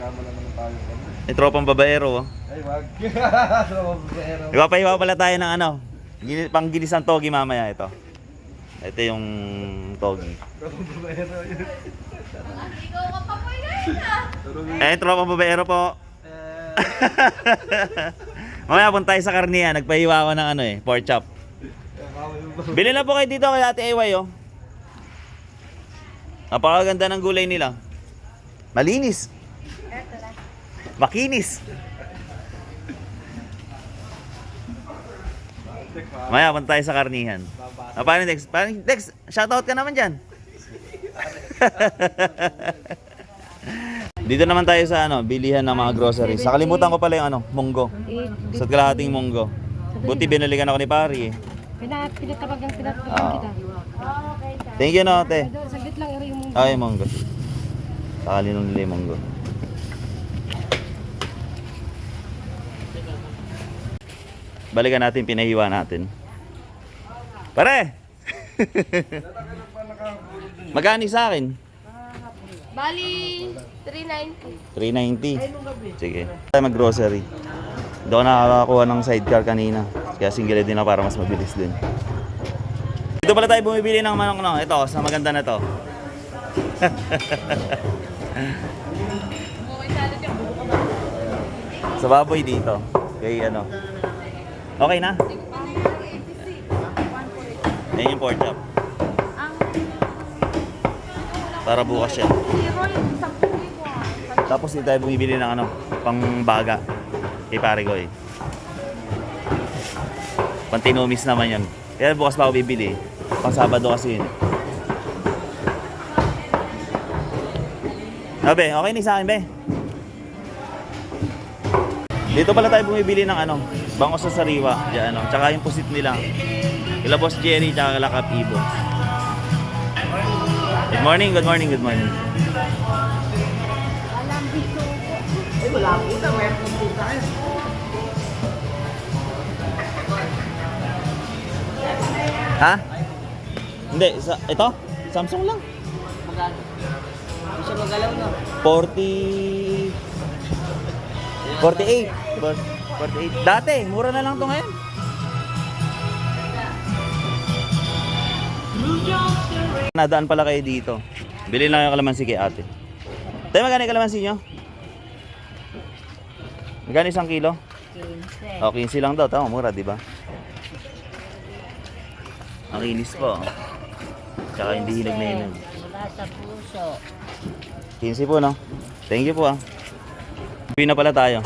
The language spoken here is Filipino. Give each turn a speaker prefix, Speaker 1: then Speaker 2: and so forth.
Speaker 1: Magkama naman ng tayo.
Speaker 2: May tropang babaero, oh.
Speaker 1: Ay, wag. Tropang babaero.
Speaker 2: Ipapahiwa pala tayo ng ano, pangginisang togi mamaya ito. Ito yung togi.
Speaker 1: Tropang babaero yun.
Speaker 3: Ikaw ka pa po yun
Speaker 2: Eh, tropang babaero po. Mamaya punta tayo sa karniya, nagpahiwa ako ng ano pork chop. Bili na po kayo dito kay Ate Eyway, oh. Napakaganda ng gulay nila. Malinis. Makinis. Maya, punta tayo sa karnihan. Paano, Dex? Dex, shoutout ka naman dyan. Dito naman tayo sa bilihan ng mga groceries. Nakalimutan ko pala yung munggo. Sa kalahating munggo. Buti binalikan ako ni Pari eh.
Speaker 4: Pinatawagan kita.
Speaker 2: Thank you, no, te.
Speaker 4: Saglit lang, eri yung
Speaker 2: Ay, munggo. Sakali nung nila yung munggo. Balikan natin, pinahiwa natin. Pare! Magkano sa akin?
Speaker 3: Bali, 390.
Speaker 2: 390. Sige. Tayo mag-grocery. Doon nakakakuha ng sidecar kanina. Kaya single din ako para mas mabilis din. Dito pala tayo bumibili ng manok, no? Ito, sa maganda na to. Sa baboy dito. Kaya okay na? Ayan yung pork chop. Para bukas siya. Tapos dito tayo bumibili ng pang baga. Kay pare ko eh. Pantinomis naman yan. Kaya bukas pa ako bibili. Pang Sabado kasi yun. Be, okay na sa akin, be. Dito pala tayo bumibili ng bangos sa sariwa. Diyan, tsaka yung pusit nila. Kila Boss Jerry, tsaka kala Kap Ibo. Good morning, good morning, good morning.
Speaker 1: Ay, wala po na. May po tayo.
Speaker 2: Ha? Hindi, ito? Samsung lang.
Speaker 4: magano. Hindi siya magalaw na.
Speaker 2: 40... 48. 48. Dati, mura na lang to ngayon. Nadaan pala kayo dito. Bili lang yung kalamansi kay ate. Tayo, magkano yung kalamansi nyo? Magkano isang kilo?
Speaker 4: 15.
Speaker 2: O, 15 lang daw. Tama, mura, di ba? Ang inis po. Tsaka hindi hinog na hinog.
Speaker 4: Mula sa puso.
Speaker 2: 15 po, no? Thank you po, ah. Uwi na pala tayo.